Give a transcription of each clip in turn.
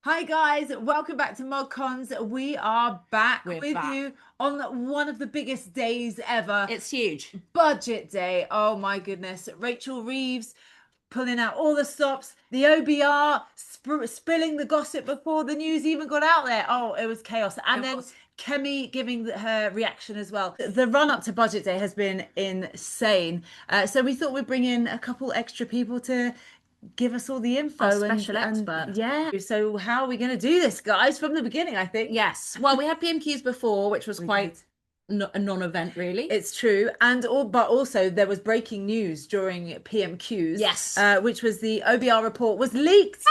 Hi guys, welcome back to ModCons. We are back We're with back. you on one of the biggest days ever, It's huge. Budget Day. Oh my goodness. Rachel Reeves pulling out all the stops, the OBR spilling the gossip before the news even got out there. Oh, it was chaos. And then Kemi giving her reaction as well. The run up to Budget Day has been insane. So we thought we'd bring in a couple extra people to give us all the info. Our special expert. Yeah. So how are we going to do this, guys? From the beginning, I think. Yes. Well, we had PMQs before, which was We quite did. a non-event, really. It's true, but also there was breaking news during PMQs. Yes. Which was the OBR report was leaked.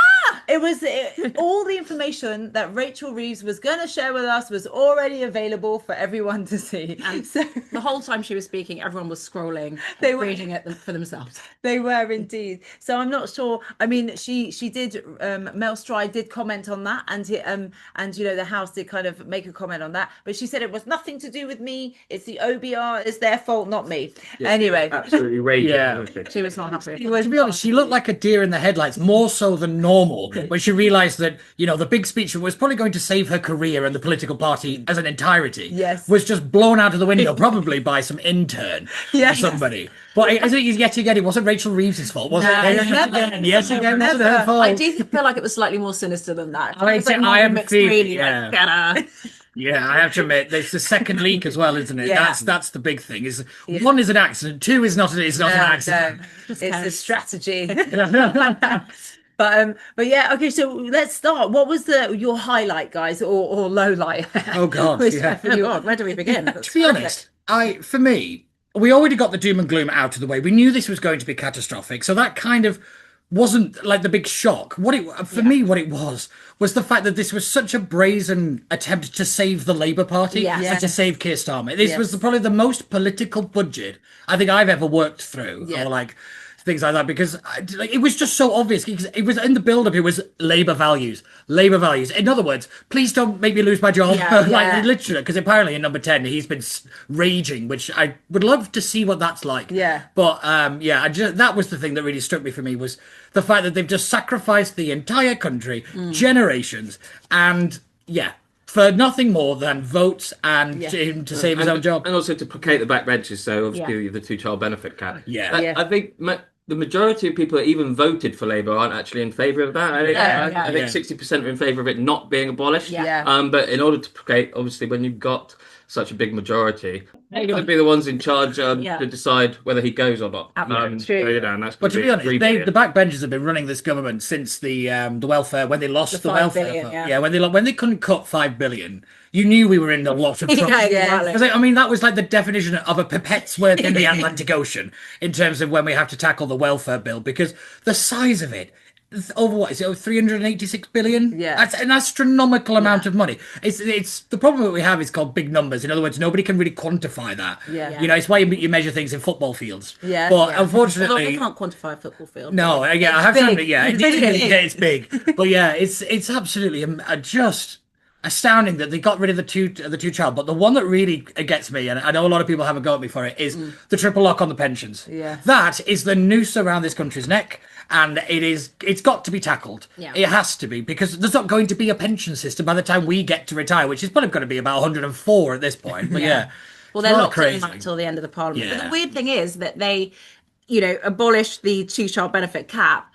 It was all the information that Rachel Reeves was going to share with us was already available for everyone to see. And so the whole time she was speaking, everyone was scrolling, They were- reading it for themselves. They were indeed. So I'm not sure. I mean, she did. Mel Stride did comment on that, and the House did kind of make a comment on that. But she said it was nothing to do with me. It's the OBR. It's their fault, not me. Yeah, anyway, absolutely raging. Yeah. wasn't she? She was not happy. To be honest, she looked like a deer in the headlights, more so than normal, when she realised that, the big speech was probably going to save her career and the political party as an entirety Yes. was just blown out of the window, probably by some intern Yes. or somebody. But I think yet again, it wasn't Rachel Reeves' fault, was it? never. Yes, again, that's Never. her fault. I do feel like it was slightly more sinister than that. I It was like am more mixed feeling- really, yeah. like, better. Yeah, I have to admit, there's the second leak as well, isn't it? Yeah. That's the big thing. Is one is an accident, two is not. It's not an accident. No, it's a chaos. strategy. But yeah, okay. So let's start. What was your highlight, guys, or low light? Oh God, yeah. Oh God, where do we begin? To be honest, for me, we already got the doom and gloom out of the way. We knew this was going to be catastrophic, so that kind of wasn't like the big shock. What it was the fact that this was such a brazen attempt to save the Labour Party Yes. and to save Keir Starmer. This was Yes. probably the most political budget I think I've ever worked through, Yeah. or like things like that, because it was just so obvious. Because it was in the build-up. It was Labour values. In other words, please don't make me lose my job. Yeah, yeah. Literally, because apparently in number 10 he's been raging, which I would love to see what that's like. Yeah. But that was the thing that really struck me for me, was the fact that they've just sacrificed the entire country, generations, and for nothing more than votes and him to save his own job. And also to placate the backbenchers, so obviously the two-child benefit cap. Yeah. Yeah. I think the majority of people that even voted for Labour aren't actually in favour of that. I think 60% are in favour of it not being abolished. Yeah. But in order to placate, obviously, when you've got such a big majority, they're going to be the ones in charge to decide whether he goes or not. True. And that's But to be honest, really the backbenchers have been running this government since the welfare, when they lost the 5 welfare. billion, When they couldn't cut 5 billion, you knew we were in a lot of trouble. exactly. 'Cause I mean, that was like the definition of a pipette's worth in the Atlantic Ocean in terms of when we have to tackle the welfare bill, because the size of it. Over what is it? 386 billion. Yeah. That's an astronomical amount of money. It's the problem that we have is called big numbers. In other words, nobody can really quantify that. Yeah. It's why you measure things in football fields. Yeah. But Yeah. Although unfortunately, they can't quantify a football field. no, I have to big. admit, it's big. But it's absolutely just astounding that they got rid of the two child. But the one that really gets me, and I know a lot of people have a go at me for it, is the triple lock on the pensions. Yeah. That is the noose around this country's neck. And it's got to be tackled. Yeah. It has to be, because there's not going to be a pension system by the time we get to retire, which is probably going to be about 104 at this point. But Well, it's they're not locked in crazy. that until the end of the parliament. But Yeah. the weird thing is that they, abolished the two-child benefit cap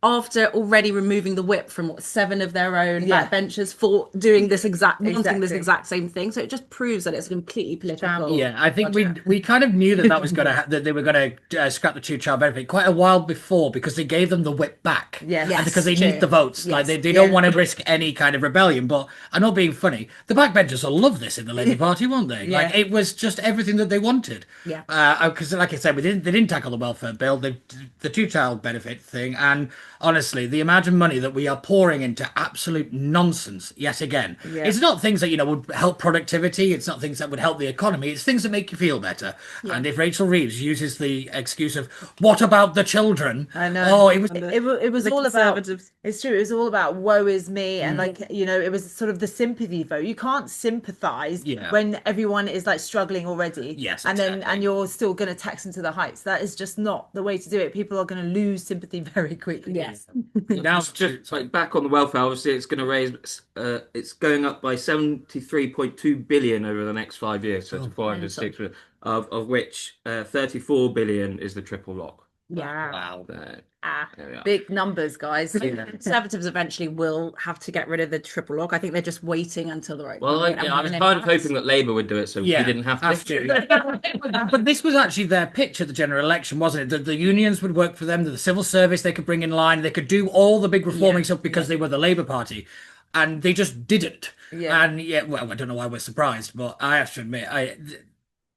after already removing the whip from 7 of their own backbenchers for doing this wanting this Exactly. exact same thing. So it just proves that it's completely political. Yeah, I think we kind of knew that was going to that they were going to scrap the two-child benefit quite a while before, because they gave them the whip back. Yes. And because they True. need the votes. Like they don't want to risk any kind of rebellion. But I'm not being funny. The backbenchers will love this in the Labour Party, won't they? Yeah. Like, it was just everything that they wanted. Yeah. Because like I said, they didn't tackle the welfare bill, the two-child benefit thing, and honestly, the amount of money that we are pouring into absolute nonsense yet again. Yeah. It's not things that would help productivity. It's not things that would help the economy. It's things that make you feel better. And if Rachel Reeves uses the excuse of "what about the children?" I know. Oh, it was. It was the all about. Conservatives. It's true. It was all about woe is me, and it was sort of the sympathy vote. You can't sympathise when everyone is like struggling already. Yes, and exactly. you're still going to tax them to the heights. That is just not the way to do it. People are going to lose sympathy very quickly. Yeah. Yes. Now, Just like back on the welfare, obviously it's going to raise, it's going up by 73.2 billion over the next 5 years, so to 406 billion, of which 34 billion is the triple lock. Yeah. wow. Big numbers, guys. Conservatives eventually will have to get rid of the triple lock. I think they're just waiting until the right Well, time. I was kind of hoping that Labour would do it, so we didn't have to. But this was actually their pitch at the general election, wasn't it? That the unions would work for them, that the civil service they could bring in line, they could do all the big reforming stuff because they were the Labour Party. And they just didn't. Yeah. And well, I don't know why we're surprised, but I have to admit,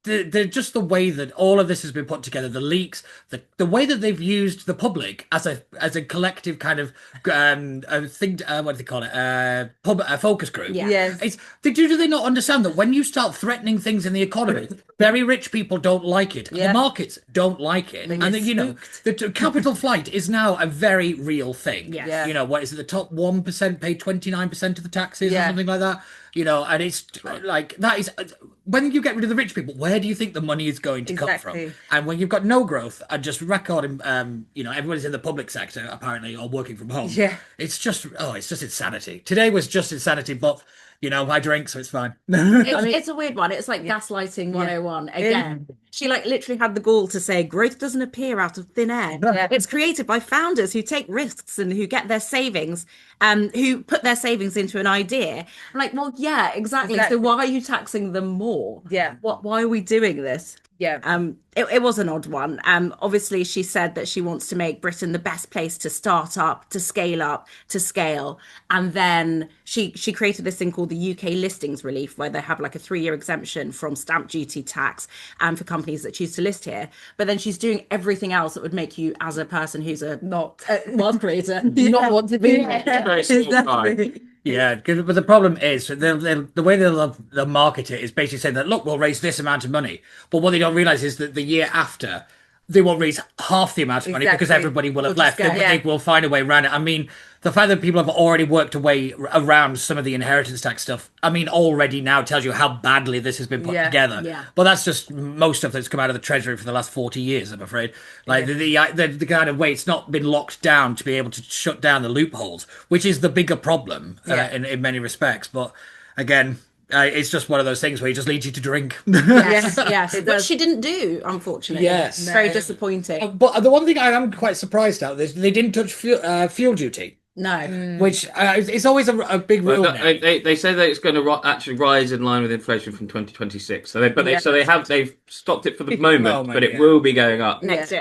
just the way that all of this has been put together, the leaks, the way that they've used the public as a collective kind of what do they call it, a focus group. Yes. Do they not understand that when you start threatening things in the economy, very rich people don't like it, and the markets don't like it, and the capital flight is now a very real thing. What is it? The top 1% pay 29% of the taxes or something like that. And it's like that is when you get rid of the rich people, where do you think the money is going to come from? And when you've got no growth and just recording, everybody's in the public sector apparently or working from home. It's just insanity. Today was just insanity, but I drink, so it's fine. It's a weird one. It's like gaslighting 101 again. She literally had the gall to say growth doesn't appear out of thin air. It's created by founders who take risks and who get their savings, who put their savings into an idea. I'm like, well, yeah, exactly. So why are you taxing them more? Why are we doing this? It was an odd one. Obviously, she said that she wants to make Britain the best place to start up, to scale. And then she created this thing called the UK listings relief, where they have like a 3-year exemption from stamp duty tax for companies that choose to list here. But then she's doing everything else that would make you, as a person who's a wealth creator, not want to be Exactly. Yeah, but the problem is the way they'll market it is basically saying that, look, we'll raise this amount of money. But what they don't realise is that the year after, they won't raise half the amount of money because everybody will have left. They will find a way around it. I mean, the fact that people have already worked a way around some of the inheritance tax stuff, already now tells you how badly this has been put together. But that's just most stuff that's come out of the Treasury for the last 40 years, I'm afraid. Like the kind of way it's not been locked down to be able to shut down the loopholes, which is the bigger problem in many respects. But again, it's just one of those things where it just leads you to drink. Yes. But she didn't do, unfortunately. Yes. Very disappointing. But the one thing I am quite surprised at is they didn't touch fuel duty. No. Which it's always a big rule. They say that it's going to actually rise in line with inflation from 2026. So they've stopped it for the moment, but it will be going up next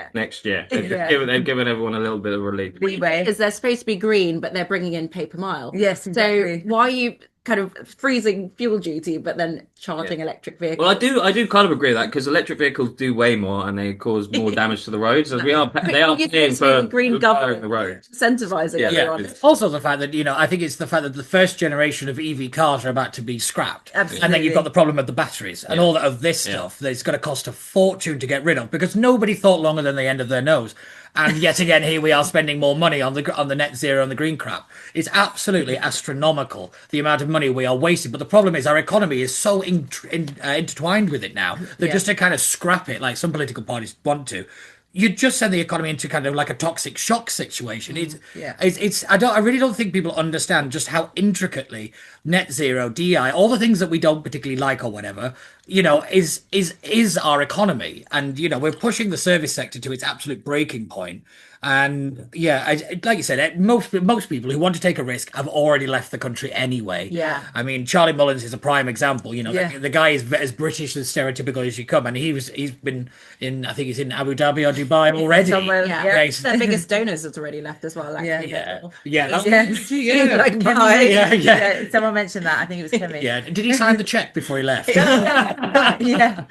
year. They've given everyone a little bit of relief. Because they're supposed to be green, but they're bringing in paper mile. Yes, exactly. So why are you kind of freezing fuel duty but then charging electric vehicles? Well, I do kind of agree with that, because electric vehicles do weigh more and they cause more damage to the roads, as they are paying for green government the roads, incentivizing everyone. Also the fact that I think it's the fact that the first generation of EV cars are about to be scrapped. Absolutely. And then you've got the problem of the batteries and all of this stuff that it's going to cost a fortune to get rid of, because nobody thought longer than the end of their nose. And yet again, here we are spending more money on the net zero and the green crap. It's absolutely astronomical, the amount of money we are wasting. But the problem is our economy is so intertwined with it now that just to kind of scrap it, like some political parties want to, you just send the economy into kind of like a toxic shock situation. I really don't think people understand just how intricately net zero, DI, all the things that we don't particularly like or whatever, is our economy. And, we're pushing the service sector to its absolute breaking point. And like you said, most people who want to take a risk have already left the country anyway. I mean, Charlie Mullins is a prime example. The guy is as British as stereotypical as you come, and he's been in, I think he's in Abu Dhabi or Dubai already. Their biggest donors has already left as well. Someone mentioned that. I think it was Kemi. Did he sign the check before he left? The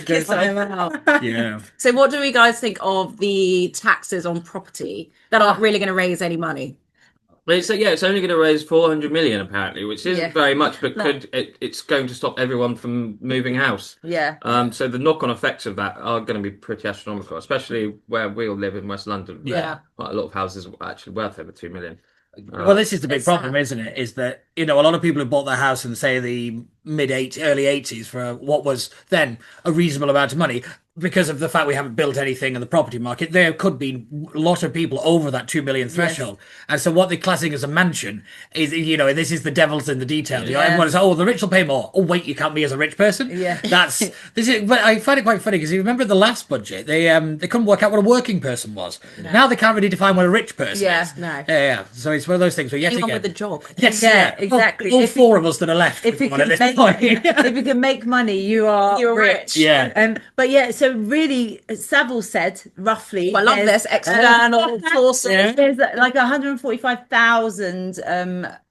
kiss on him out. So what do we guys think of the taxes on property that aren't really going to raise any money? Well, it's only going to raise 400 million apparently, which isn't very much, but it's going to stop everyone from moving house. So the knock-on effects of that are going to be pretty astronomical, especially where we all live in West London. Quite a lot of houses are actually worth over 2 million. Well, this is the big problem, isn't it? Is that, a lot of people who bought their house in, say, the early 80s for what was then a reasonable amount of money because of the fact we haven't built anything in the property market, there could be a lot of people over that 2 million threshold. And so what they're classing as a mansion is, this is the devil's in the detail. Everyone's, the rich will pay more. Oh, wait, you count me as a rich person? Yeah. But I find it quite funny because you remember the last budget, they couldn't work out what a working person was. No. Now they can't really define what a rich person is. No. Yeah. So it's one of those things where Anyone with a job. Yes, exactly. All four of us that are left. If you can make money, you're rich. Yeah. But yeah, so really, Savile said roughly. I love this external sources. There's like 145,000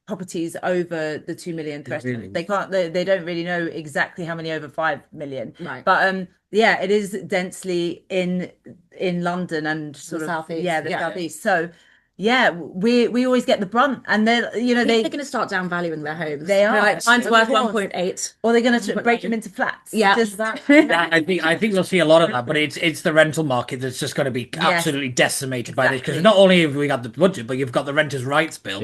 properties over the 2 million threshold. Really? They don't really know exactly how many over 5 million. Right. But it is densely in London and sort of southeast. the southeast. So we always get the brunt, and they're they're going to start downvaluing their homes. They are. Like, mine's worth 1.8, or they're going to break them into flats. Yeah, just that. I think we'll see a lot of that, but it's the rental market that's just going to be absolutely decimated by this, because not only have we got the budget, but you've got the Renters' Rights Bill,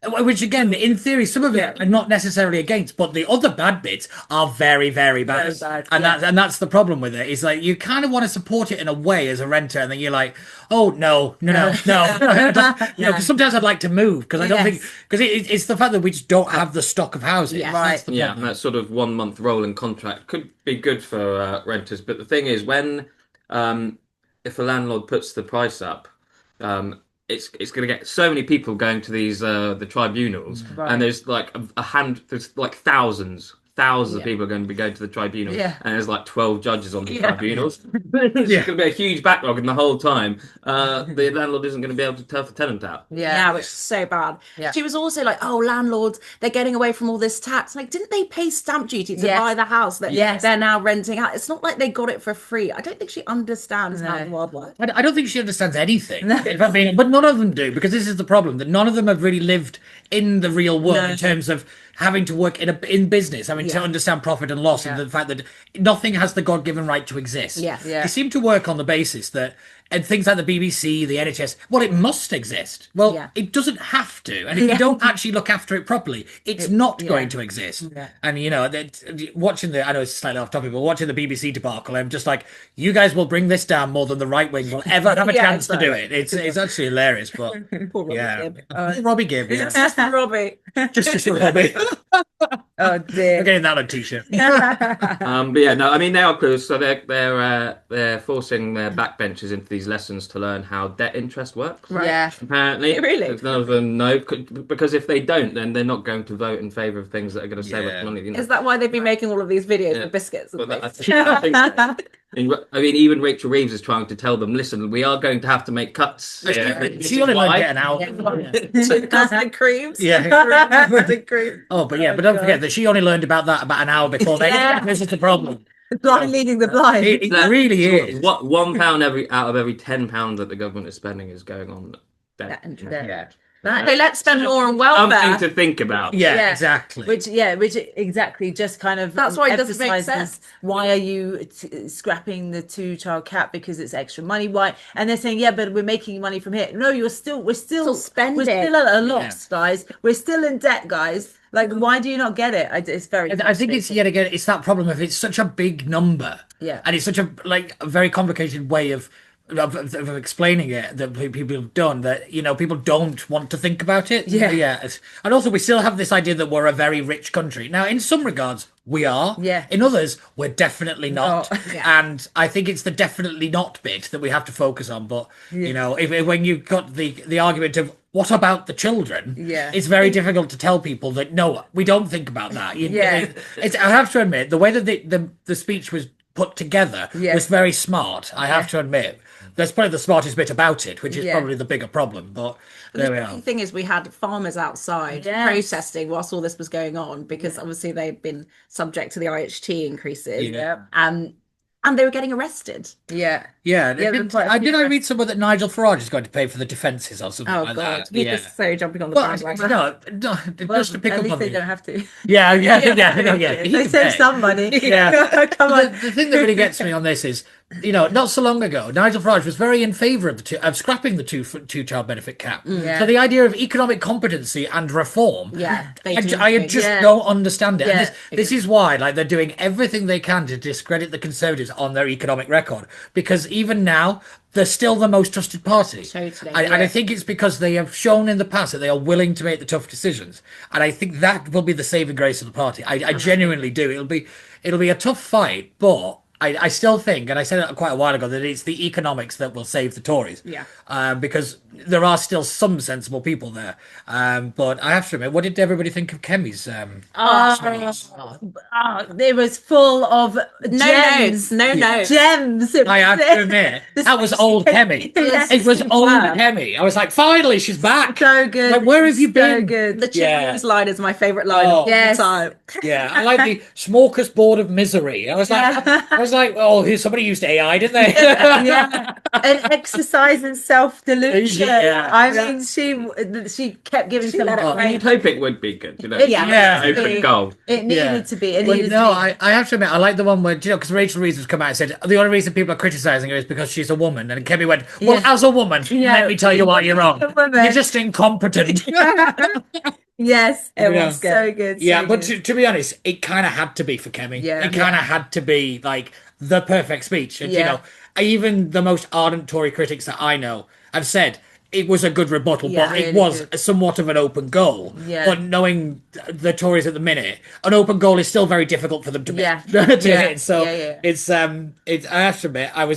which again, in theory, some of it are not necessarily against, but the other bad bits are very, very bad. And that's the problem with it. Is like you kind of want to support it in a way as a renter, and then you're like, oh no. Because sometimes I'd like to move, because I don't think, because it's the fact that we just don't have the stock of housing. Yes. Right. And that sort of 1 month rolling contract could be good for renters. But the thing is, when if a landlord puts the price up, it's going to get so many people going to these the tribunals, and there's like there's like thousands of people are going to be going to the tribunals, and there's like 12 judges on the tribunals. There's going to be a huge backlog, and the whole time the landlord isn't going to be able to turf the tenant out. Which is so bad. She was also like, oh, landlords, they're getting away from all this tax. Like, didn't they pay stamp duty to buy the house that they're now renting out? It's not like they got it for free. I don't think she understands how the world works. I don't think she understands anything, but none of them do, because this is the problem, that none of them have really lived in the real world in terms of having to work in business, having to understand profit and loss, and the fact that nothing has the God-given right to exist. They seem to work on the basis that, and things like the BBC, the NHS, well, it must exist. Well, it doesn't have to. And if you don't actually look after it properly, it's not going to exist. And, watching I know it's slightly off topic, but watching the BBC debacle, I'm just like, you guys will bring this down more than the right wing will ever have a chance to do it. It's actually hilarious, but Poor Robbie Gibb. Robbie Gibb, Just Robbie. just Robbie. Oh dear. We're getting that on a t-shirt. I mean, they are close. So they're forcing their backbenchers into these lessons to learn how debt interest works. Right. Yeah. Apparently, really, none of them know, because if they don't, then they're not going to vote in favour of things that are going to save us money. Is that why they've been making all of these videos with biscuits? I think so. I mean, even Rachel Reeves is trying to tell them, listen, we are going to have to make cuts. She only learned getting out. Custard creams. Custard cream. Oh, but don't forget that she only learned about that about an hour before. This is the problem. Blind leading the blind. It really is. What £1 out of every £10 that the government is spending is going on debt. So let's spend more on welfare. Something to think about. Yeah, exactly. Which exactly just kind of that's why it doesn't make sense. Why are you scrapping the 2-child cap? Because it's extra money. Why? And they're saying, but we're making money from here. No, we're still spending. We're still at a loss, guys. We're still in debt, guys. Like, why do you not get it? It's very. I think it's yet again. It's that problem of it's such a big number. And it's such a very complicated way of explaining it that people have done, that people don't want to think about it. And also we still have this idea that we're a very rich country. Now, in some regards we are, in others we're definitely not. And I think it's the definitely not bit that we have to focus on. But if when you've got the argument of what about the children, it's very difficult to tell people that no, we don't think about that. I have to admit, the way that the speech was put together was very smart. I have to admit. That's probably the smartest bit about it, which is probably the bigger problem. But there we are. The thing is, we had farmers outside protesting whilst all this was going on, because obviously they've been subject to the IHT increases. And they were getting arrested. Did I read somewhere that Nigel Farage is going to pay for the defences or something like that? We're just so jumping on the bandwagon. Just to pick at up least on they it. don't have to. They They save some money. Come on. The thing that really gets me on this is not so long ago, Nigel Farage was very in favour of scrapping the two-child benefit cap. So the idea of economic competency and reform, I just don't understand it. And this is why, like, they're doing everything they can to discredit the Conservatives on their economic record, because even now they're still the most trusted party. Totally, and I think it's because they have shown in the past that they are willing to make the tough decisions, and I think that will be the saving grace of the party. I genuinely do. It'll be a tough fight, but I still think, and I said it quite a while ago, that it's the economics that will save the Tories. Because there are still some sensible people there. But I have to admit, what did everybody think of Kemi's? It was full of gems. No notes. Gems. I have to admit, that was old Kemi. It was old Kemi. I was like, finally, she's back. So good. Like, where have you been? So good. The children's line is my favourite line of all time. Yeah, I like the smorgasbord of misery. I was like, oh, somebody used AI, didn't they? An exercise in self-delusion. I mean, she kept giving some. You'd hope it would be good, open goal. It needed to be. I have to admit, I like the one where, because Rachel Reeves has come out and said the only reason people are criticising her is because she's a woman, and Kemi went, well, as a woman, let me tell you why you're wrong. You're just incompetent. Yes, it was so good. Yeah, but to be honest, it kind of had to be for Kemi. It kind of had to be like the perfect speech. And, even the most ardent Tory critics that I know have said it was a good rebuttal, but it was somewhat of an open goal. But knowing the Tories at the minute, an open goal is still very difficult for them to hit. So it's I have to admit, I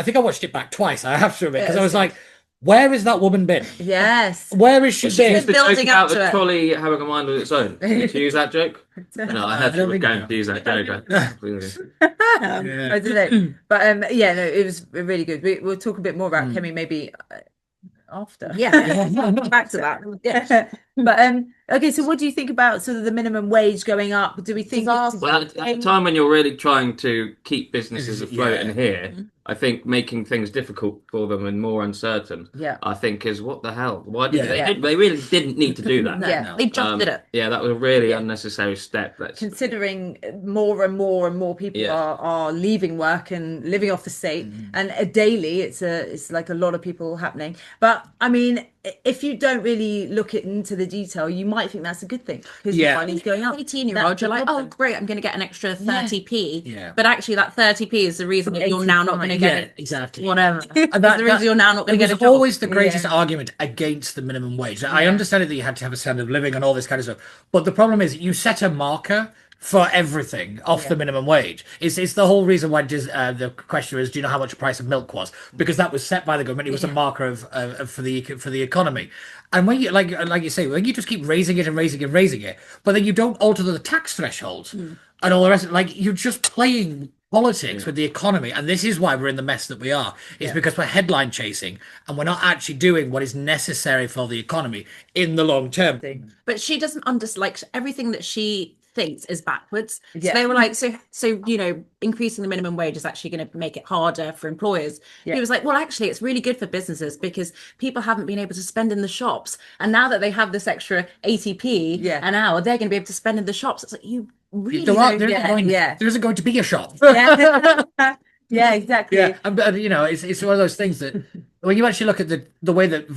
think I watched it back twice. I have to admit, because I was like, where has that woman been? Yes. Where is she been? The building up to the trolley having a mind of its own. Did you use that joke? No, I heard you were going to use that joke. I don't know. But it was really good. We'll talk a bit more about Kemi maybe after. Back to that. But okay, so what do you think about sort of the minimum wage going up? Do we think at the time when you're really trying to keep businesses afloat in here, I think making things difficult for them and more uncertain, I think is what the hell? Why did they really didn't need to do that. They just did it. Yeah, that was a really unnecessary step. Considering more and more people are leaving work and living off the state, and daily it's like a lot of people happening. But I mean, if you don't really look into the detail, you might think that's a good thing because the money's going up. 18-year-old, you're like, oh, great, I'm going to get an extra 30p. But actually, that 30p is the reason that you're now not going to get it. Exactly. Whatever. That's the reason you're now not going to get a job. It was always the greatest argument against the minimum wage. I understand that you had to have a standard of living and all this kind of stuff, but the problem is you set a marker for everything off the minimum wage. It's the whole reason why the question is, do you know how much the price of milk was? Because that was set by the government. It was a marker of for the economy. And when you like you say, when you just keep raising it and raising it and raising it, but then you don't alter the tax thresholds and all the rest, like you're just playing politics with the economy. And this is why we're in the mess that we are. It's because we're headline chasing and we're not actually doing what is necessary for the economy in the long term. But she doesn't understand everything that she thinks is backwards. So they were like, so increasing the minimum wage is actually going to make it harder for employers. He was like, well, actually, it's really good for businesses because people haven't been able to spend in the shops, and now that they have this extra 80p an hour, they're going to be able to spend in the shops. It's like, you really there isn't going to be a shop. Yeah, exactly. But it's one of those things that when you actually look at the way that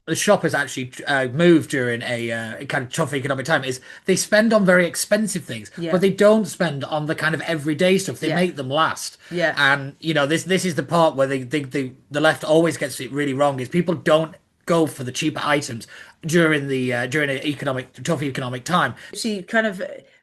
the shop has actually moved during a kind of tough economic time is they spend on very expensive things, but they don't spend on the kind of everyday stuff. They make them last. And this is the part where the left always gets it really wrong, is people don't go for the cheaper items during an tough economic time. She kind of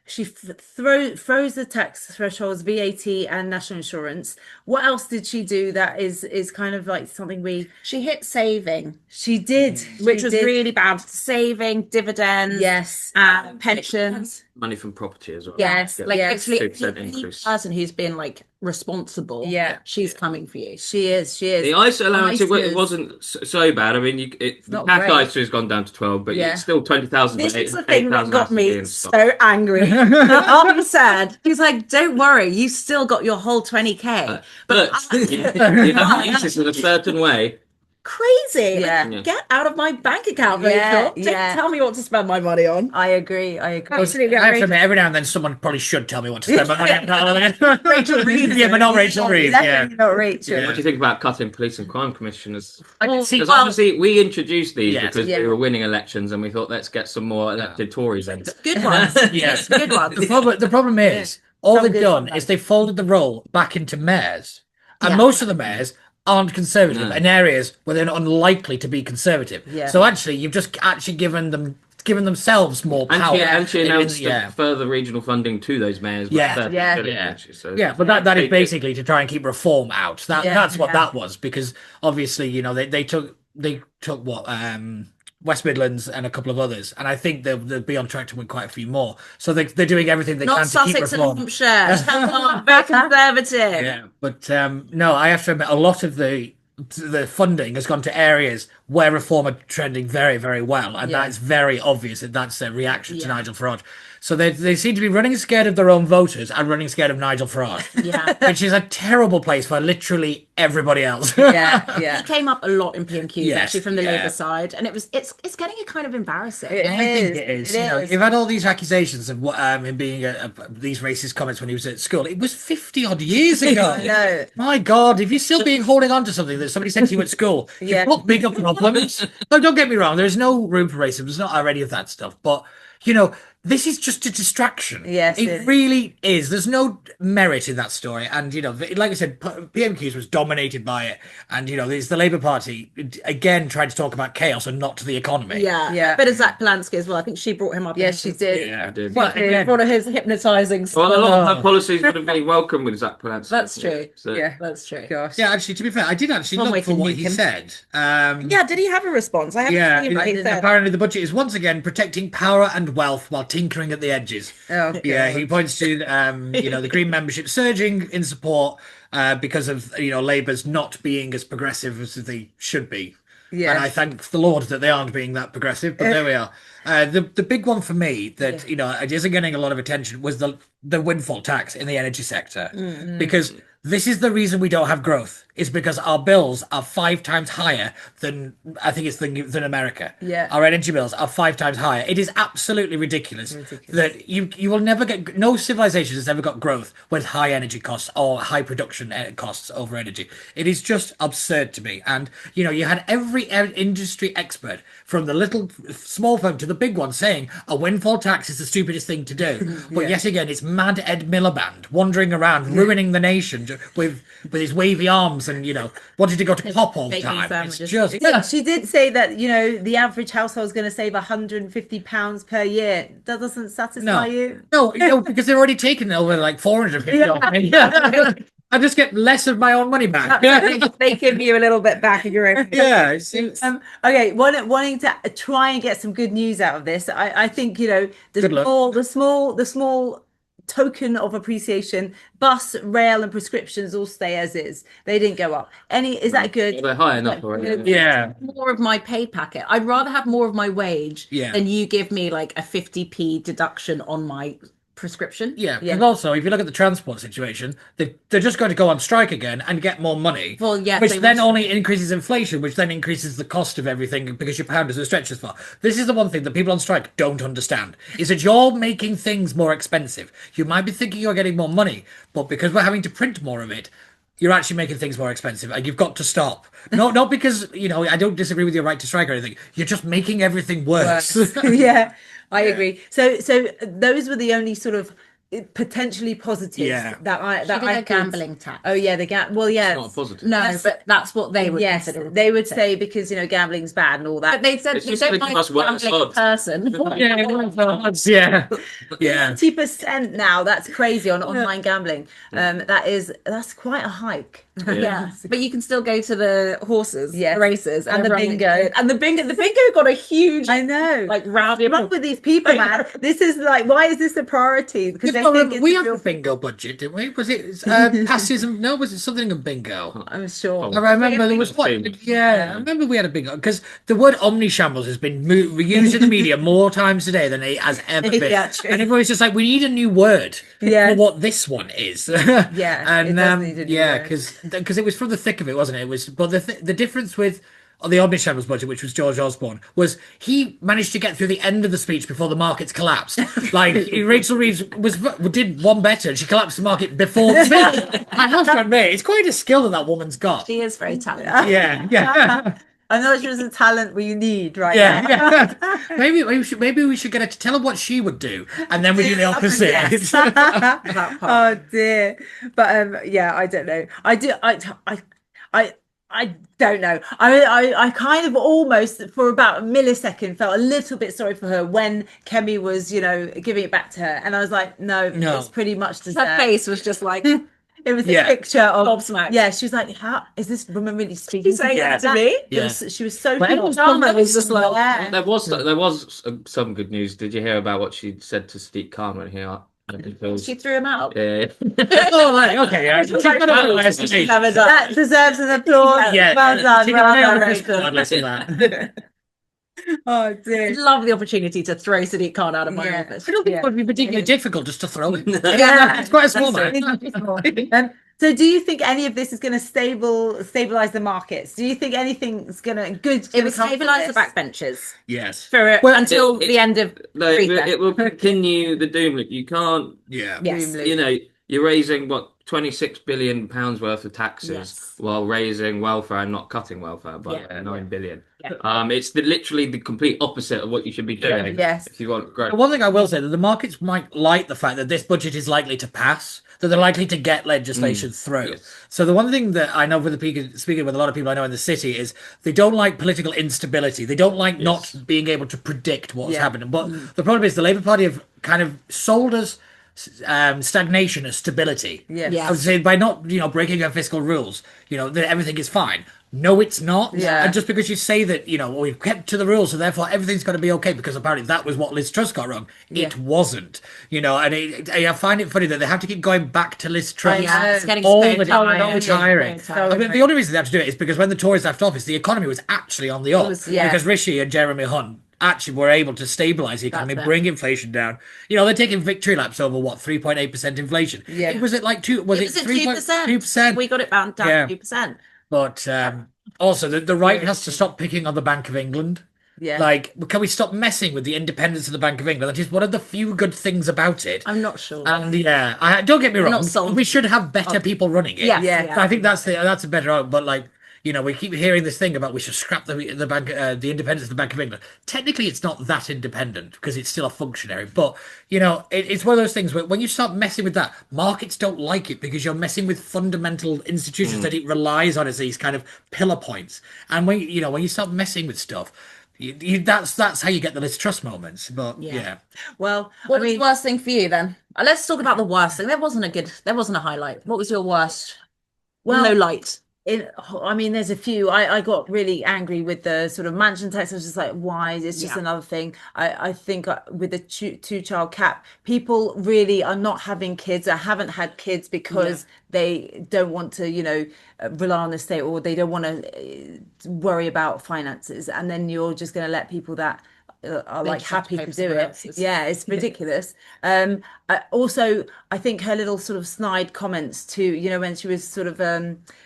froze the tax thresholds, VAT and national insurance. What else did she do that is kind of like something she hit saving. She did, which was really bad. Saving, dividends, pensions, money from property as well. Actually, the person who's been responsible. She's coming for you. She is. The ISA allowance, it wasn't so bad. I mean, the cash ISA has gone down to 12, but it's still 20,000. This is the thing that got me so angry. Arden said, he's like, don't worry, you still got your whole 20k. But you have to use this in a certain way crazy. Yeah. Like, get out of my bank account, Yeah, Rachel. yeah. Tell me what to spend my money on. I agree. Absolutely I have to outrageous. admit, every now and then someone probably should tell me what to spend my money on. Rachel Reeves. Yeah, but not Rachel Reeves. Yeah. Definitely not Rachel. What do you think about cutting police and crime commissioners? I can see. Because obviously we introduced these Yes. because we were winning elections and we thought let's get some more elected Tories in. Good ones. Yes. Good ones. The problem is, all Some they've good, done some is they folded the role back into mayors. And Yeah. most of the mayors aren't conservative No. in areas where they're unlikely to be conservative. Yeah. So actually, you've just actually given themselves more power. And she announced Yeah. further regional funding to those mayors. Yeah. 30 Yeah. billion, Yeah. actually, so. Yeah, but that is basically to try and keep reform out. That's what Yeah. that was, because obviously, they took what West Midlands and a couple of others, and I think they'll be on track to win quite a few more. So they're doing everything they Not can to keep Sussex and reform. Hampshire. Come on, very conservative. Yeah, but no, I have to admit, a lot of the funding has gone to areas where reform are trending very, very well, and Yeah. that's very obvious that that's a reaction to Yeah. Nigel Farage. So they seem to be running scared of their own voters and running scared of Nigel Farage, Yeah. which is a terrible place for literally everybody else. Yeah. It came up a lot in PMQs Yes, actually from the yeah. Labour side, and it's getting a kind of embarrassing. It I think is, it is. it You know, is. you've had all these accusations of him being these racist comments when he was at school. It was 50 odd years ago. I know. My God, if you're still being holding on to something that somebody said to you at school, Yeah. you've got bigger problems. No, don't get me wrong. There's no room for racism. There's not any of that stuff. But this is just a distraction. Yes, it it is. really is. There's no merit in that story. And, like I said, PMQs was dominated by it. And, there's the Labour Party, again, trying to talk about chaos and not the economy. Yeah, Yeah. But Zach Polanski as well. I think she brought him up. Yeah, in she his- did. Yeah, I did. Well, Yeah. one of his hypnotising. Well, a lot of Oh. her policies would have been welcome with Zach Polanski. That's true. So, Yeah. That's true. Gosh. Yeah, actually, to be fair, I did actually One way look for to what nuke he him. said. Yeah, did he have a response? I haven't Yeah, seen what he said. apparently the budget is once again protecting power and wealth while tinkering at the edges. Oh, Yeah, God. he points to the Green membership surging in support because of Labour's not being as progressive as they should be. Yeah. And I thank the Lord that they aren't being that progressive, but there we are. The big one for me that it isn't getting a lot of attention was the windfall tax in the energy sector, because this is the reason we don't have growth. Is because our bills are 5 times higher than than America. Yeah. Our energy bills are 5 times higher. It is absolutely ridiculous that you will never get, no civilization has ever got growth with high energy costs or high production costs over energy. It is just absurd to me. And you had every industry expert from the small firm to the big one saying a windfall tax is the stupidest thing to do. But yet again, it's mad Ed Miliband wandering around ruining the nation with his wavy arms and wanting to go to COP all the Baking time. It's sandwiches. just She did say that the average household is going to save £150 per year. That doesn't satisfy you. No, because they're already taken over like 450 off me. I just get less of my own money back. They give you a little bit back of your own. Yeah, it's Okay, wanting to try and get some good news out of this, I think Good luck. the small token of appreciation, bus, rail, and prescriptions all stay as is. They didn't go up. Is that good? Well, they're high enough already. yeah. More of my pay packet. I'd rather have more of my wage Yeah. than you give me like a 50p deduction on my prescription. Yeah, Yeah. and also if you look at the transport situation, they're just going to go on strike again and get more money. Well, yeah, which they then will. only increases inflation, which then increases the cost of everything because your pound doesn't stretch as far. This is the one thing that people on strike don't understand: is that you're making things more expensive. You might be thinking you're getting more money, but because we're having to print more of it, you're actually making things more expensive, and you've got to stop. Not because I don't disagree with your right to strike or anything. You're just making everything worse. Yeah, I agree. So those were the only sort of potentially positives Yeah. that I She did a could- gambling tax. Oh yeah, well yeah. It's not a positive. No, That's- but that's what they would Yes, consider. they would say because gambling's bad and all that. But they said It's you just don't to like give us worse gambling odds. person. yeah. 50% now. That's crazy on online gambling. That's quite a hike. Yeah, but you can still go to the horses, Yes. the races, And the everyone- bingo. and the bingo. The bingo got a huge, I know. like rowdy. What's wrong with these people, man? This is like, why is this a priority? Because they think it's we a had real- a bingo budget, didn't we? Was it passes? No, was it something in bingo? I'm sure. I remember there was what? Team. Yeah, I remember we had a bingo because the word omnishambles has been used in the media more times today than it has ever been, Yeah, true. and everybody's just like, we need a new word Yeah. for what this one is. Yeah, and it does need a new word. because it was from the thick of it, wasn't it? It was, but the difference with on the Omnichannel's budget, which was George Osborne, was he managed to get through the end of the speech before the markets collapsed. Like Rachel Reeves did one better, and she collapsed the market before the speech. I have to admit, it's quite a skill that woman's got. She is very talented. Yeah. I know she was a talent we need now. Yeah. Maybe we should get her to tell her what she would do, and then we do the opposite. Oh dear. But yeah, I don't know. I don't know. I kind of almost for about a millisecond felt a little bit sorry for her when Kemi was, giving it back to her, and I was like, no. It's pretty much deserved. Her face was just like. It was a picture of gobsmacked. Yeah, she was like, "How is this woman really speaking to me?" She was so. It was just like there was some good news. Did you hear about what she said to Sadiq Khan when she threw him out? Yeah. Oh, right, okay. Yeah. That deserves an applause. Yeah. Well done. Well done, Rachel. Let's do that. Oh dear. I'd love the opportunity to throw Sadiq Khan out of my office. I don't think it would be particularly difficult just to throw him. Yeah. It's quite a small man. So do you think any of this is going to stabilize the markets? Do you think anything's going to It will stabilize the backbenchers. Yes. Until the end of it will continue the doom loop. You can't. Yeah. Yes. You're raising £26 billion worth of taxes while raising welfare and not cutting welfare by 9 billion. Yeah. It's literally the complete opposite of what you should be doing. Yes. If you want growth. One thing I will say that the markets might like the fact that this budget is likely to pass, that they're likely to get legislation through. Yes. So the one thing that I know speaking with a lot of people I know in the city is they don't like political instability. They don't like not being able to predict what's happening. But the problem is the Labour Party have kind of sold us stagnation as stability. Yes. I would say by not breaking our fiscal rules, that everything is fine. No, it's not. Yeah. And just because you say that, we've kept to the rules, so therefore everything's going to be okay, because apparently that was what Liz Truss got wrong. It wasn't. And I find it funny that they have to keep going back to Liz Truss it's getting all so the time. tiring. I mean, the only reason they have to do it is because when the Tories left office, the economy was actually on the up. Because Rishi and Jeremy Hunt actually were able to stabilize the economy, bring inflation down. They're taking victory laps over 3.8% inflation. Yeah. Was it like 2? Was it 3.2%? We got it down to 2%. But also, the right has to stop picking on the Bank of England. Yeah. Like, can we stop messing with the independence of the Bank of England? That is one of the few good things about it. I'm not sure. And don't get me wrong. We should have better people running it. Yeah. I think that's a better out. But we keep hearing this thing about we should scrap the bank, the independence of the Bank of England. Technically, it's not that independent because it's still a functionary. But it's one of those things where when you start messing with that, markets don't like it because you're messing with fundamental institutions that it relies on as these kind of pillar points. And when you start messing with stuff, that's how you get the Liz Truss moments. But Well, what was the worst thing for you then? Let's talk about the worst thing. There wasn't a highlight. What was your worst? Low light. There's a few. I got really angry with the sort of mansion tax. I was just like, why? It's just another thing. I think with the two-child cap, people really are not having kids or haven't had kids because they don't want to, rely on the state, or they don't want to worry about finances. And then you're just going to let people that are like happy to do it. Yeah, it's ridiculous. I think her little sort of snide comments too, when she was sort of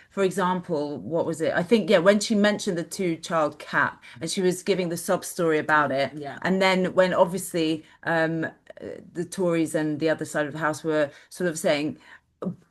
for example, what was it? I think, when she mentioned the two-child cap and she was giving the sob story about it. Yeah. And then when obviously the Tories and the other side of the house were sort of saying,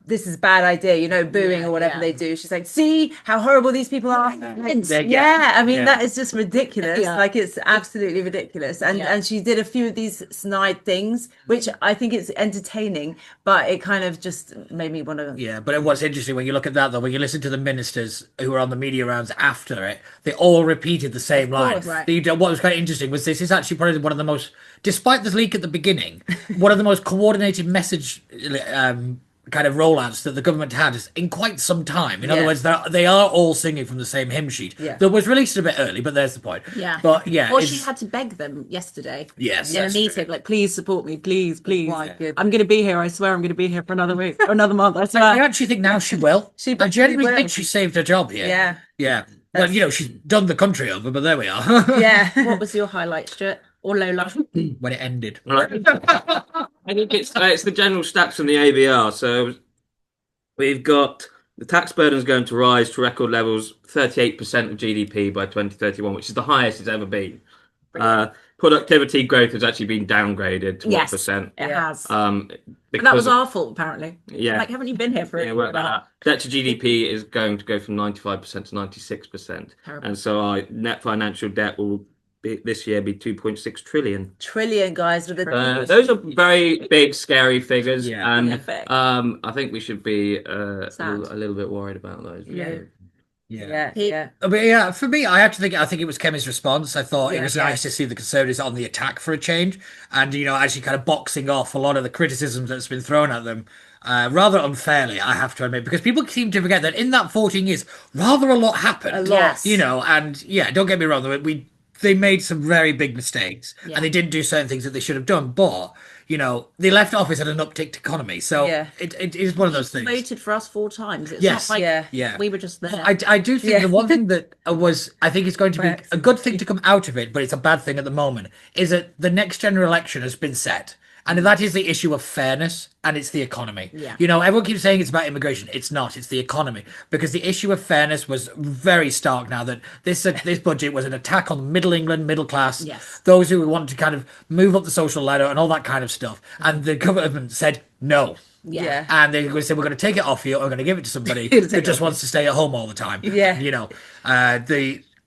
this is a bad idea, booing or whatever they do. She's like, see how horrible these people are. That is just ridiculous. Like, it's absolutely ridiculous. And she did a few of these snide things, which I think it's entertaining, but it kind of just made me want to. Yeah, but what's interesting when you look at that, though, when you listen to the ministers who were on the media rounds after it, they all repeated the same line. Right. What was quite interesting was this is actually probably one of the most, despite the leak at the beginning, one of the most coordinated message kind of rollouts that the government had in quite some time. In other words, they are all singing from the same hymn sheet. That was released a bit early, but there's the point. But she had to beg them yesterday. Yes, in a meeting, like, please support me, please. I'm going to be here. I swear, I'm going to be here for another week, or another month. I swear. I actually think now she will. I genuinely think she saved her job here. Yeah. Well, she's done the country over, but there we are. What was your highlight, Stuart? Or low light? When it ended. I think it's the general stats from the ABR. So we've got the tax burden is going to rise to record levels, 38% of GDP by 2031, which is the highest it's ever been. Productivity growth has actually been downgraded to 1%. It has. Because that was our fault, apparently. Yeah. Like, haven't you been here for a year? Debt to GDP is going to go from 95% to 96%. Terrible. And so our net financial debt will this year be 2.6 trillion. Trillion, guys. Those are very big, scary figures. Yeah. And I think we should be a little bit worried about those. Yeah. But yeah, for me, I think it was Kemi's response. I thought it was nice to see the Conservatives on the attack for a change, and actually kind of boxing off a lot of the criticisms that's been thrown at them, rather unfairly, I have to admit, because people seem to forget that in that 14 years, rather a lot happened. A lot, and don't get me wrong, they made some very big mistakes, and they didn't do certain things that they should have done, but. They left office at an upticked economy, so it is one of those things. Voted for us 4 times. It's not like we were just there. I do think the one thing that I think is going to be a good thing to come out of it, but it's a bad thing at the moment, is that the next general election has been set. And that is the issue of fairness, and it's the economy. Everyone keeps saying it's about immigration. It's not. It's the economy. Because the issue of fairness was very stark now that this budget was an attack on middle England, middle class, those who want to kind of move up the social ladder and all that kind of stuff. And the government said no. And they said, we're going to take it off you, or we're going to give it to somebody who just wants to stay at home all the time.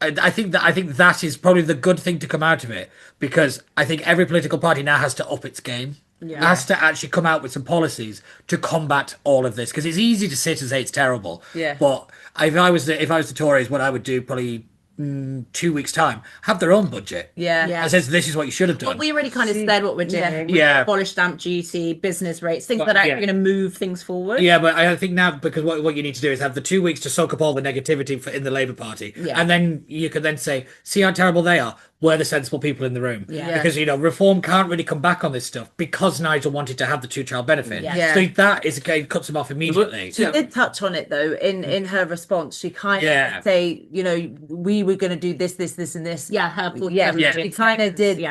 I think that is probably the good thing to come out of it, because I think every political party now has to up its game. Has to actually come out with some policies to combat all of this, because it's easy to sit and say it's terrible. But if I was the Tories, what I would do probably 2 weeks' time, have their own budget. And says this is what you should have done. But we already kind of said what we're doing. Abolish stamp duty, business rates, things that are going to move things forward. But I think now, because what you need to do is have the 2 weeks to soak up all the negativity in the Labour Party, and then you can then say, see how terrible they are. We're the sensible people in the room. Because reform can't really come back on this stuff because Nigel wanted to have the 2-child benefit. So that is cuts him off immediately. She did touch on it though in her response. She kind of say, we were going to do this, and this. She kind of did.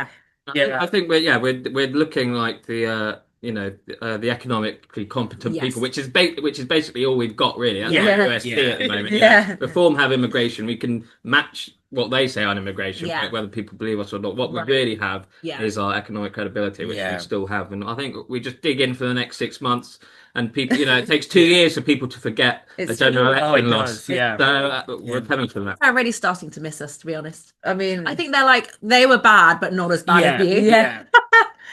I think we're looking like the the economically competent people, which is basically all we've got really. That's USD at the moment. Reform, have immigration. We can match what they say on immigration, whether people believe us or not. What we really have is our economic credibility, which we still have. And I think we just dig in for the next 6 months. And people, it takes 2 years for people to forget the general election loss. So we're coming from that. They're already starting to miss us, to be honest. I mean, I think they're like, they were bad, but not as bad as you.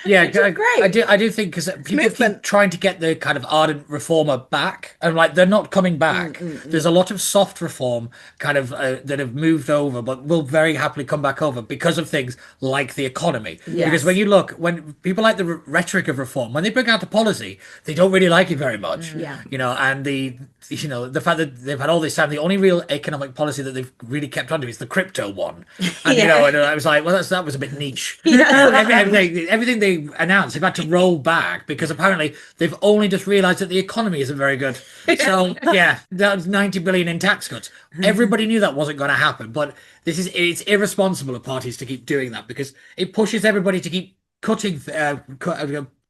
Great. I do think, because people keep trying to get the kind of ardent reformer back, and they're not coming back. There's a lot of soft reform kind of that have moved over, but will very happily come back over because of things like the economy. Because when you look, when people like the rhetoric of reform, when they bring out the policy, they don't really like it very much. And the fact that they've had all this time, the only real economic policy that they've really kept on to is the crypto one. And and I was like, well, that was a bit niche. Everything they announced, they've had to roll back because apparently they've only just realised that the economy isn't very good. So that was 90 billion in tax cuts. Everybody knew that wasn't going to happen, but it's irresponsible of parties to keep doing that, because it pushes everybody to keep cutting,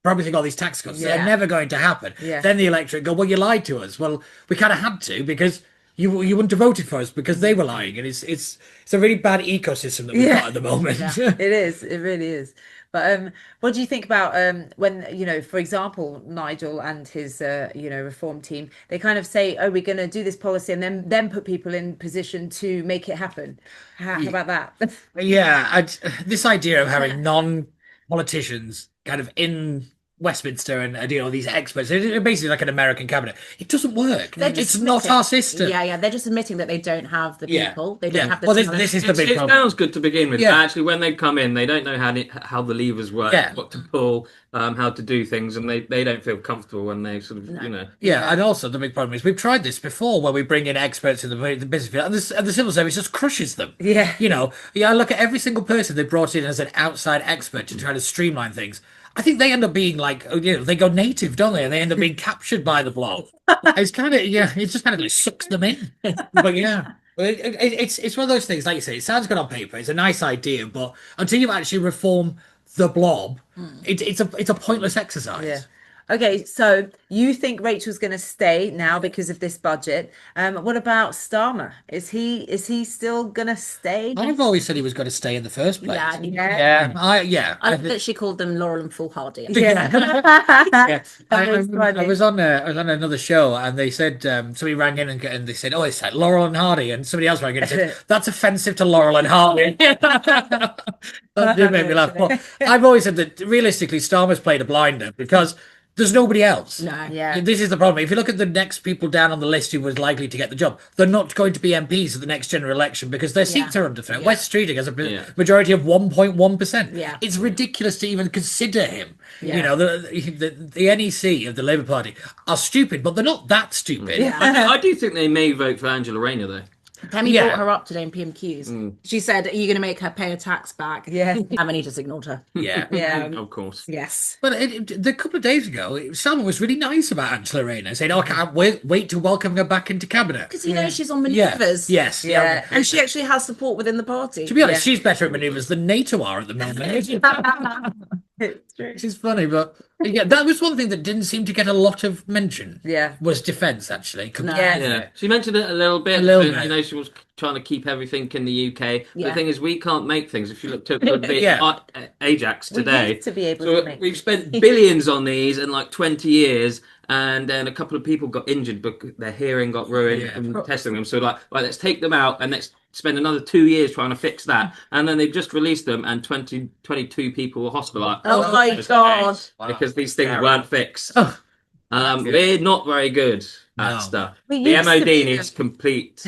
promising all these tax cuts. They're never going to happen. Then the electorate go, well, you lied to us. Well, we kind of had to, because you wouldn't have voted for us because they were lying, and it's a really bad ecosystem that we've got at the moment. It is. It really is. But what do you think about when, for example, Nigel and his, reform team, they kind of say, oh, we're going to do this policy and then put people in position to make it happen. How about that? This idea of having non-politicians kind of in Westminster and these experts, they're basically like an American cabinet. It doesn't work. It's not our system. They're just admitting that they don't have the people. They don't have the. Well, this is the big problem. It sounds good to begin with. Actually, when they come in, they don't know how the levers work, what to pull, how to do things, and they don't feel comfortable when they sort of and also the big problem is we've tried this before, where we bring in experts in the business field, and the civil service just crushes them. I look at every single person they brought in as an outside expert to try to streamline things. I think they end up being like, they go native, don't they? And they end up being captured by the blob. It's kind of, it just kind of sucks them in. But it's one of those things, like you say, it sounds good on paper. It's a nice idea, but until you actually reform the blob, it's a pointless exercise. Okay, so you think Rachel's going to stay now because of this budget? What about Starmer? Is he still going to stay? I've always said he was going to stay in the first place. Yeah. I love that she called them Laurel and Foolhardy. Yeah. I was on another show, and they said somebody rang in and they said, "Oh, it's like Laurel and Hardy," and somebody else rang in and said, "That's offensive to Laurel and Hardy." That did make me laugh. But I've always said that realistically, Starmer's played a blinder because there's nobody else. No. Yeah. This is the problem. If you look at the next people down on the list who was likely to get the job, they're not going to be MPs at the next general election because their seats are under threat. West Streeting has a majority of 1.1%. Yeah. It's ridiculous to even consider him. Yeah. You know, the NEC of the Labour Party are stupid, but they're not that stupid. Yeah. I do think they may vote for Angela Rayner, though. Kemi brought her up today in PMQs. She said, "Are you going to make her pay her tax back?" Yeah. And he just ignored her. Yeah. Yeah. Of course. Yes. But a couple of days ago, someone was really nice about Angela Rayner, saying, "Oh, I can't wait to welcome her back into cabinet." Because he knows she's on manoeuvres. Yes. Yeah. And she actually has support within the party. To be honest, she's better at manoeuvres than NATO are at the moment. It's true. Which is funny, but yeah, that was one thing that didn't seem to get a lot of mention. Yeah. Was defence, actually. Yeah. Yeah, she mentioned it a little bit. You know, she was trying to keep everything in the UK. Yeah. The thing is, we can't make things. If you looked at Ajax We today, used to be able so to make we've spent billions on these in like 20 years. And then a couple of people got injured because their hearing got ruined from testing them. So like, let's take them out and let's spend another 2 years trying to fix that. And then they've just released them and 22 people were hospitalized. Oh my God. Because these things weren't fixed. We're not very good at stuff. The MOD needs complete.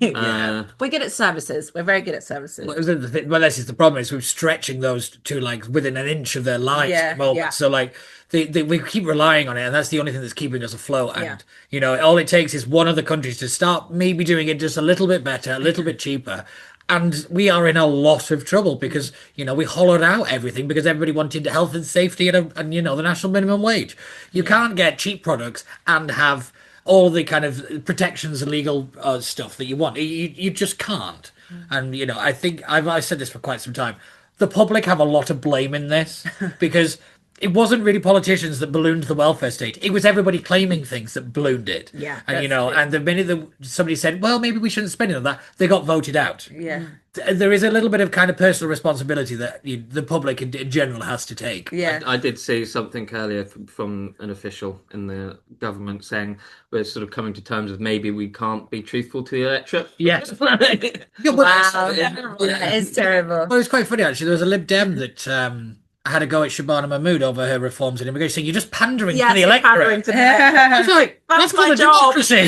We're good at services. We're very good at services. Well, this is the problem, is we're stretching those to like within an inch of their lives at the moment. Yeah. So like we keep relying on it, and that's the only thing that's keeping us afloat. And you know, all it takes is one of the countries to start maybe doing it just a little bit better, a little bit cheaper. And we are in a lot of trouble because, you know, we hollowed out everything because everybody wanted health and safety and you know, the national minimum wage. You can't get cheap products and have all the kind of protections and legal stuff that you want. You just can't. And, you know, I think I've said this for quite some time. The public have a lot of blame in this because it wasn't really politicians that ballooned the welfare state. It was everybody claiming things that ballooned it. Yeah. And, you know, and the minute that somebody said, well, maybe we shouldn't spend it on that, they got voted out. Yeah. There is a little bit of kind of personal responsibility that the public in general has to take. Yeah. I did see something earlier from an official in the government saying we're sort of coming to terms with maybe we can't be truthful to the electorate. Yes. Wow. That is terrible. Well, it's quite funny, actually. There was a Lib Dem that had a go at Shabana Mahmood over her reforms in immigration, saying you're just pandering to the electorate. I was like, that's called a democracy.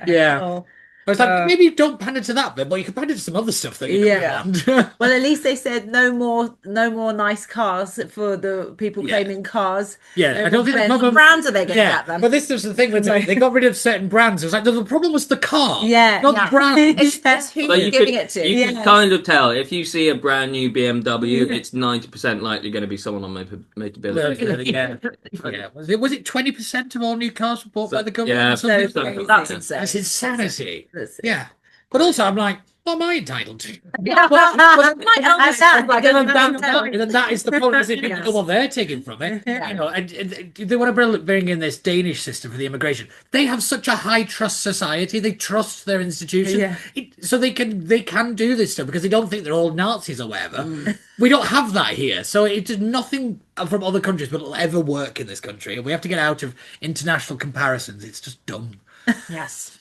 Yeah. Oh. I was like, maybe you don't pander to that bit, but you can pander to some other stuff that you don't want. Well, at least they said no more nice cars for the people claiming cars. Yeah, I don't think the problem. Brands are they going to get them? But this was the thing when they got rid of certain brands. It was like the problem was the car, Yeah, not the brand. It's who But you're giving it to. You can kind of tell if you see a brand new BMW, it's 90% likely going to be someone on Motability. Yeah. Was it 20% of all new cars were bought by the government? Yeah, or something? That's insane. That's insanity. Yeah. But also, I'm like, what am I entitled to? My eldest son, like, And that is the problem, is it what they're taking from it. You know, and they want to bring in this Danish system for the immigration. They have such a high trust society. They trust their institution. Yeah. So they can do this stuff because they don't think they're all Nazis or whatever. We don't have that here. So it's nothing from other countries will ever work in this country. And we have to get out of international comparisons. It's just dumb. Yes.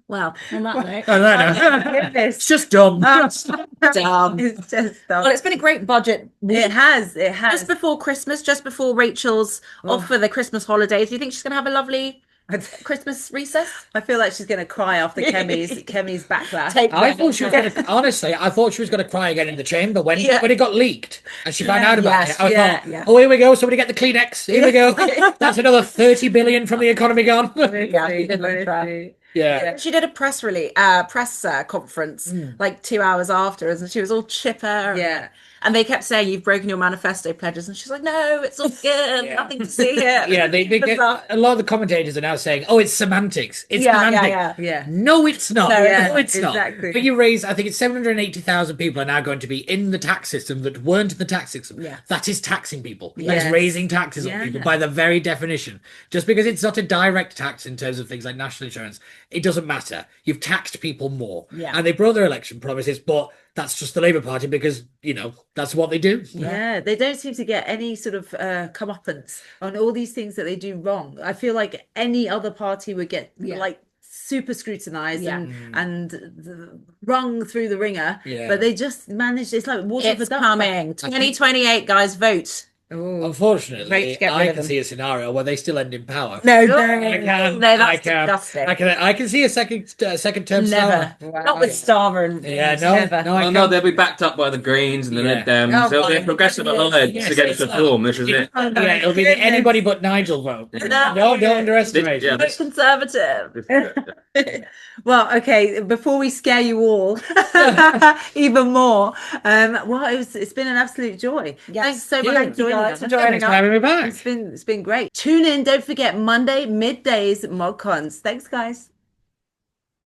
Well, on that note, It's just dumb. dumb. It's just dumb. Well, it's been a great budget. It has. Just before Christmas, just before Rachel's off for the Christmas holidays. Do you think she's going to have a lovely Christmas recess? I feel like she's going to cry after Kemi's backlash. I thought she was going to, honestly, I thought she was going to cry again in the chamber when it got leaked and she found out about it. I thought, oh, here we go. Somebody get the Kleenex. Here we go. That's another 30 billion from the economy gone. Yeah. She did a press conference like 2 hours after, and she was all chipper. Yeah. And they kept saying, you've broken your manifesto pledges. And she's like, no, it's all good. Nothing to see here. Yeah, they get, a lot of the commentators are now saying, oh, it's semantics. It's semantics. Yeah. No, it's not. No, it's not. Exactly. But you raise, I think it's 780,000 people are now going to be in the tax system that weren't in the tax system. Yeah. That is taxing people. Yes. That's raising taxes on people by the very definition. Just because it's not a direct tax in terms of things like national insurance, it doesn't matter. You've taxed people more. Yeah. And they brought their election promises, but that's just the Labour Party because, you know, that's what they do. Yeah, they don't seem to get any sort of comeuppance on all these things that they do wrong. I feel like any other party would get like super scrutinized and rung through the ringer, but they just managed. It's like water for It's ducks. coming. 2028, guys, vote. Ooh. Unfortunately, I can see a scenario where they still end in power. No, I can. That's disgusting. I can see a second term. Never. Starmer. Not with Starmer and Never. No, they'll be backed up by the Greens and the Lib Dems. They'll be a progressive alliance against reform. This is it. It'll be the anybody but Nigel vote. No, don't underestimate. Vote Conservative. Well, okay, before we scare you all even more, it's been an absolute joy. Thanks so much for joining us. Thanks for having me back. It's been great. Tune in, don't forget, Monday middays ModCons. Thanks, guys.